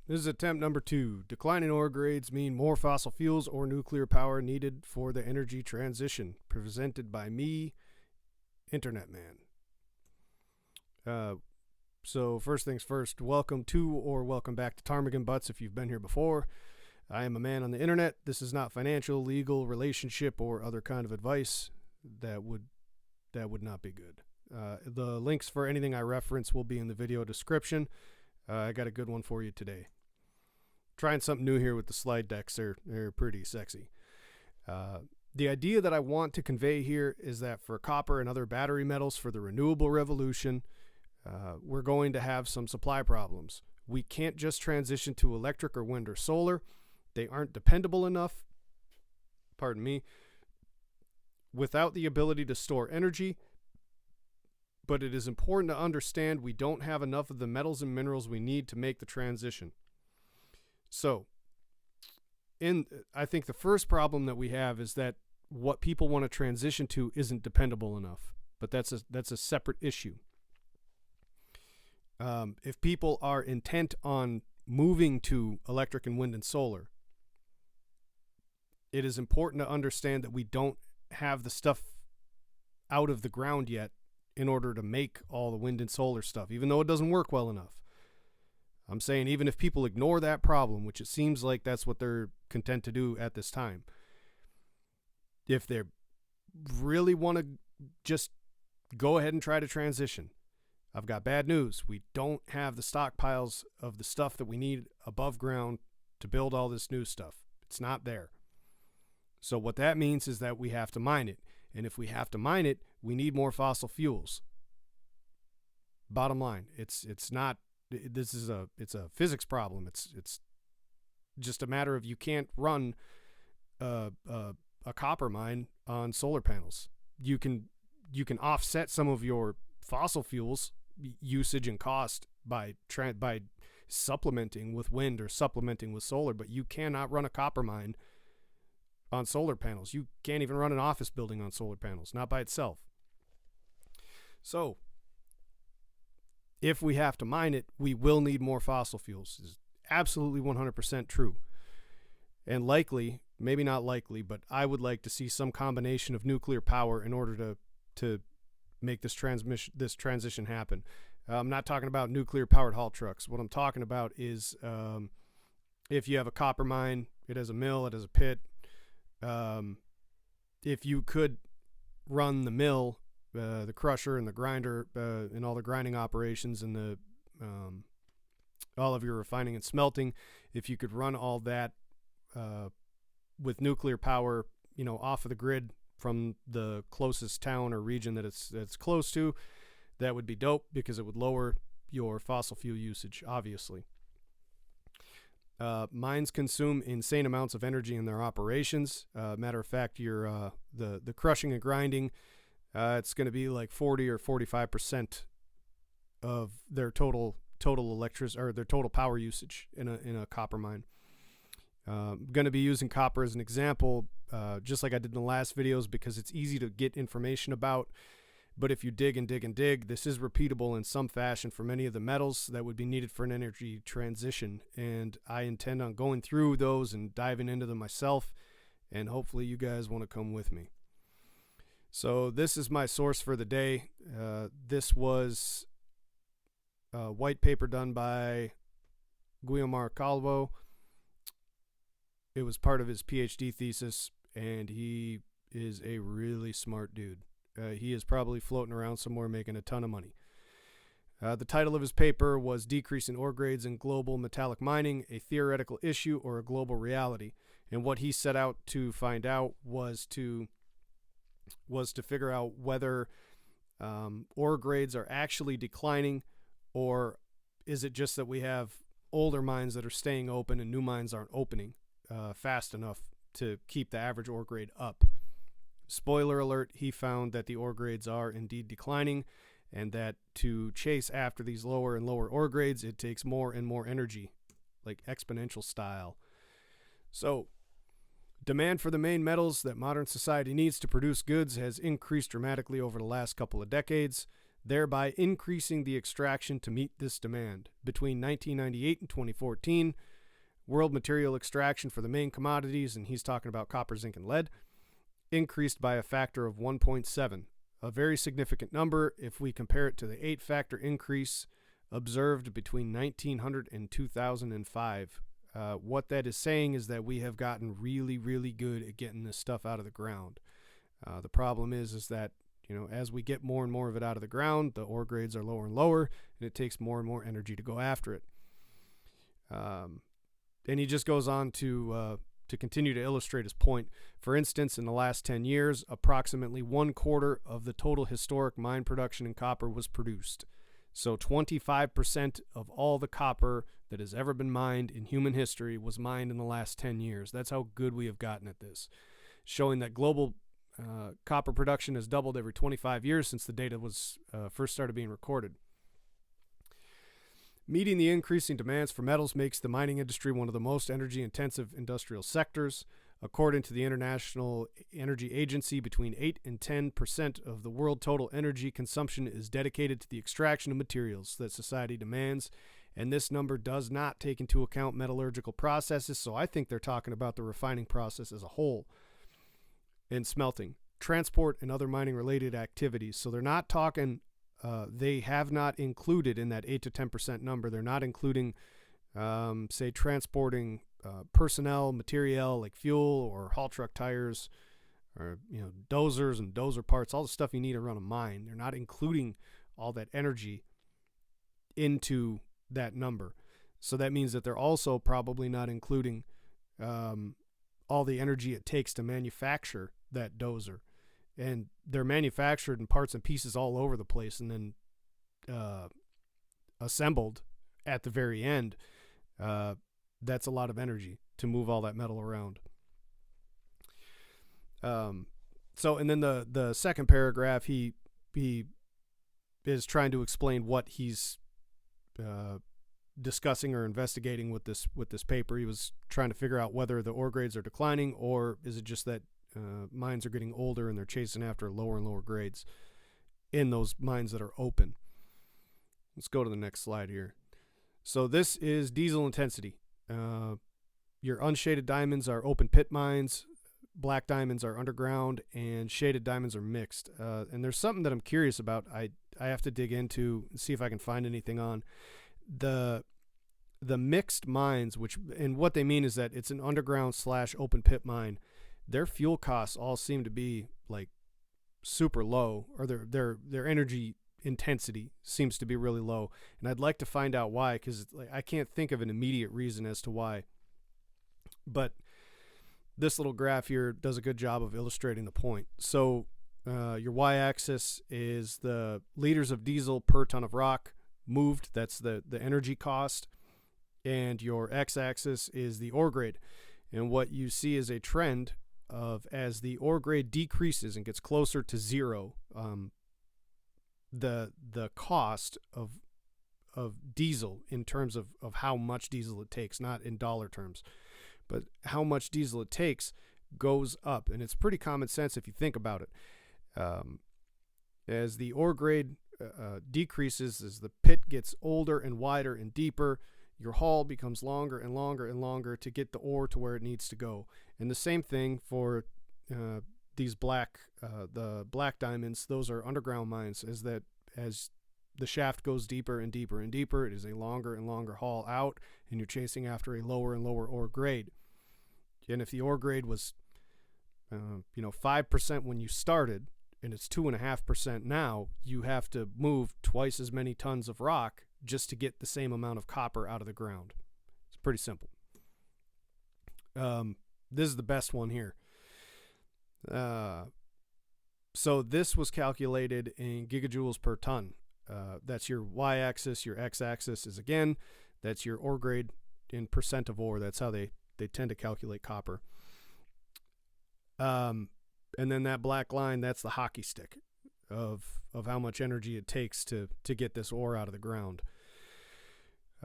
This is attempt number 2. Declining ore grades mean more fossil fuels or nuclear power needed for the energy transition. Presented by me, Internet Man. So first things first, welcome to or welcome back to Ptarmigan Butts if you've been here before. I am a man on the internet. This is not financial, legal, relationship, or other kind of advice. That would not be good. The links for anything I reference will be in the video description. I got a good one for you today. Trying something new here with the slide decks. They're pretty sexy. The idea that I want to convey here is that for copper and other battery metals for the renewable revolution, we're going to have some supply problems. We can't just transition to electric or wind or solar. They aren't dependable enough, without the ability to store energy. But it is important to understand we don't have enough of the metals and minerals we need to make the transition. So, I think the first problem that we have is that what people want to transition to isn't dependable enough. But that's a separate issue. If people are intent on moving to electric and wind and solar, it is important to understand that we don't have the stuff out of the ground yet in order to make all the wind and solar stuff, even though it doesn't work well enough. I'm saying even if people ignore that problem, which it seems like that's what they're content to do at this time, if they really want to just go ahead and try to transition, I've got bad news. We don't have the stockpiles of the stuff that we need above ground to build all this new stuff. It's not there. So what that means is that we have to mine it. And if we have to mine it, we need more fossil fuels. Bottom line, it's a physics problem. It's just a matter of you can't run a copper mine on solar panels. You can offset some of your fossil fuels usage and cost by supplementing with wind or supplementing with solar, but you cannot run a copper mine on solar panels. You can't even run an office building on solar panels, not by itself. So, if we have to mine it, we will need more fossil fuels. This is absolutely 100% true. And likely, maybe not likely, but I would like to see some combination of nuclear power in order to make this transition happen. I'm not talking about nuclear powered haul trucks. What I'm talking about is if you have a copper mine, it has a mill, it has a pit. If you could run the mill, the crusher and the grinder, and all the grinding operations and the all of your refining and smelting, if you could run all that with nuclear power, off of the grid from the closest town or region that it's close to, that would be dope because it would lower your fossil fuel usage, obviously. Mines consume insane amounts of energy in their operations. Matter of fact, the crushing and grinding, it's going to be like 40 or 45% of their total electricity or their total power usage in a copper mine. I'm going to be using copper as an example, just like I did in the last videos, because it's easy to get information about. But if you dig and dig and dig, this is repeatable in some fashion for many of the metals that would be needed for an energy transition. And I intend on going through those and diving into them myself. And hopefully you guys want to come with me. So this is my source for the day. This was a white paper done by Guillermo Calvo. It was part of his PhD thesis, and he is a really smart dude. He is probably floating around somewhere making a ton of money. The title of his paper was Decrease in Ore Grades in Global Metallic Mining, a Theoretical Issue or a Global Reality. And what he set out to find out was to figure out whether ore grades are actually declining, or is it just that we have older mines that are staying open and new mines aren't opening fast enough to keep the average ore grade up. Spoiler alert, he found that the ore grades are indeed declining, and that to chase after these lower and lower ore grades, it takes more and more energy, like exponential style. So, demand for the main metals that modern society needs to produce goods has increased dramatically over the last couple of decades. thereby increasing the extraction to meet this demand. Between 1998 and 2014, world material extraction for the main commodities, and he's talking about copper, zinc, and lead, increased by a factor of 1.7, a very significant number if we compare it to the 8-factor increase observed between 1900 and 2005. What that is saying is that we have gotten really, really good at getting this stuff out of the ground. The problem is that, as we get more and more of it out of the ground, the ore grades are lower and lower, and it takes more and more energy to go after it. And he just goes on to continue to illustrate his point. For instance, in the last 10 years, approximately 1/4 of the total historic mine production in copper was produced. So 25% of all the copper that has ever been mined in human history was mined in the last 10 years. That's how good we have gotten at this, showing that global copper production has doubled every 25 years since the data was first started being recorded. Meeting the increasing demands for metals makes the mining industry one of the most energy-intensive industrial sectors. According to the International Energy Agency, between 8 and 10% of the world total energy consumption is dedicated to the extraction of materials that society demands, and this number does not take into account metallurgical processes, so I think they're talking about the refining process as a whole, and smelting, transport, and other mining-related activities. So they're not talking... they have not included in that 8 to 10% number, they're not including, say, transporting personnel, material like fuel or haul truck tires or, dozers and dozer parts, all the stuff you need to run a mine. They're not including all that energy into that number. So that means that they're also probably not including all the energy it takes to manufacture that dozer. And they're manufactured in parts and pieces all over the place and then assembled at the very end. That's a lot of energy to move all that metal around. And then the second paragraph, he is trying to explain what he's discussing or investigating with this paper. He was trying to figure out whether the ore grades are declining, or is it just that mines are getting older and they're chasing after lower and lower grades in those mines that are open. Let's go to the next slide here. So this is diesel intensity. Your unshaded diamonds are open pit mines, black diamonds are underground, and shaded diamonds are mixed. And there's something that I'm curious about. I have to dig into and see if I can find anything on the mixed mines, and what they mean is that it's an underground / open pit mine. Their fuel costs all seem to be like super low, or their energy intensity seems to be really low. And I'd like to find out why, because I can't think of an immediate reason as to why. But this little graph here does a good job of illustrating the point. So your y-axis is the liters of diesel per ton of rock moved. That's the energy cost. And your x-axis is the ore grade. And what you see is a trend of, as the ore grade decreases and gets closer to zero, the cost of diesel in terms of how much diesel it takes, not in dollar terms, but how much diesel it takes, goes up. And it's pretty common sense if you think about it. As the ore grade decreases, as the pit gets older and wider and deeper, your haul becomes longer and longer and longer to get the ore to where it needs to go. And the same thing for these the black diamonds. Those are underground mines. As the shaft goes deeper and deeper and deeper, it is a longer and longer haul out, and you're chasing after a lower and lower ore grade. And if the ore grade was 5% when you started, and it's 2.5% now, you have to move twice as many tons of rock just to get the same amount of copper out of the ground. It's pretty simple. This is the best one here. So this was calculated in gigajoules per ton. That's your y-axis. Your x-axis is, again, that's your ore grade in percent of ore. That's how they tend to calculate copper. And then that black line, that's the hockey stick of how much energy it takes to get this ore out of the ground.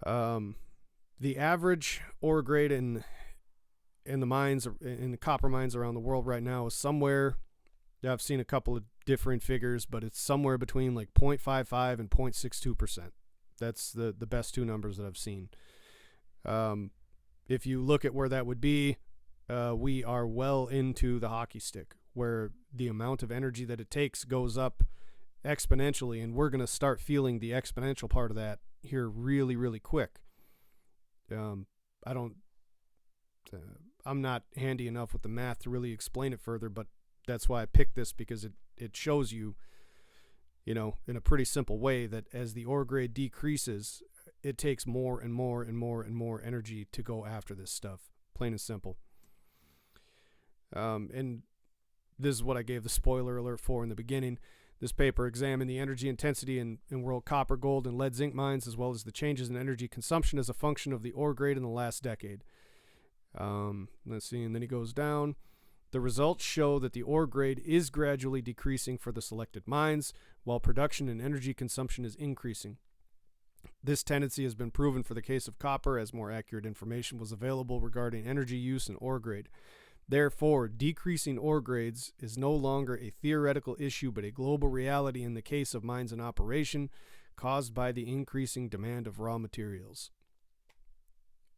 The average ore grade in the mines, in the copper mines around the world right now, is somewhere, I've seen a couple of different figures, but it's somewhere between like 0.55 and 0.62%. That's the best two numbers that I've seen. If you look at where that would be, we are well into the hockey stick, where the amount of energy that it takes goes up exponentially, and we're going to start feeling the exponential part of that here really, really quick. I'm not handy enough with the math to really explain it further, but that's why I picked this, because it shows you, in a pretty simple way, that as the ore grade decreases, it takes more and more and more and more energy to go after this stuff, plain and simple. And this is what I gave the spoiler alert for in the beginning. This paper examined the energy intensity in world copper, gold, and lead zinc mines, as well as the changes in energy consumption as a function of the ore grade in the last decade. Let's see, and then he goes down. The results show that the ore grade is gradually decreasing for the selected mines, while production and energy consumption is increasing. This tendency has been proven for the case of copper, as more accurate information was available regarding energy use and ore grade. Therefore, decreasing ore grades is no longer a theoretical issue, but a global reality in the case of mines in operation, caused by the increasing demand of raw materials.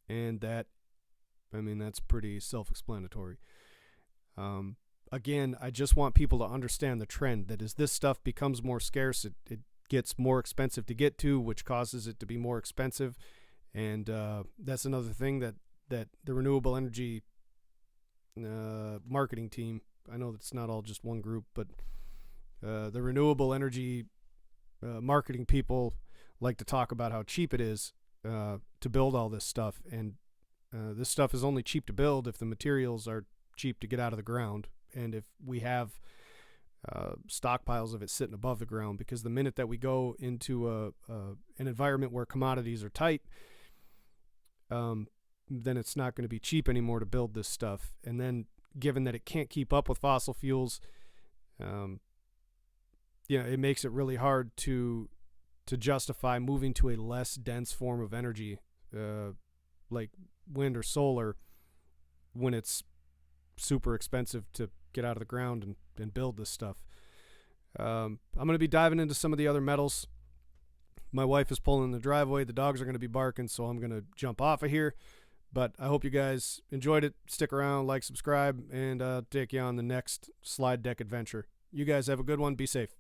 And that's pretty self-explanatory. Again, I just want people to understand the trend, that as this stuff becomes more scarce, it gets more expensive to get to, which causes it to be more expensive. And that's another thing that the renewable energy marketing team, I know it's not all just one group, but the renewable energy marketing people like to talk about how cheap it is to build all this stuff. And this stuff is only cheap to build if the materials are cheap to get out of the ground, and if we have stockpiles of it sitting above the ground. Because the minute that we go into an environment where commodities are tight, then it's not going to be cheap anymore to build this stuff. And then, given that it can't keep up with fossil fuels, it makes it really hard to justify moving to a less dense form of energy, like wind or solar, when it's super expensive to get out of the ground and build this stuff. I'm going to be diving into some of the other metals. My wife is pulling in the driveway. The dogs are going to be barking, so I'm going to jump off of here. But I hope you guys enjoyed it. Stick around, like, subscribe, and take you on the next slide deck adventure. You guys have a good one. Be safe.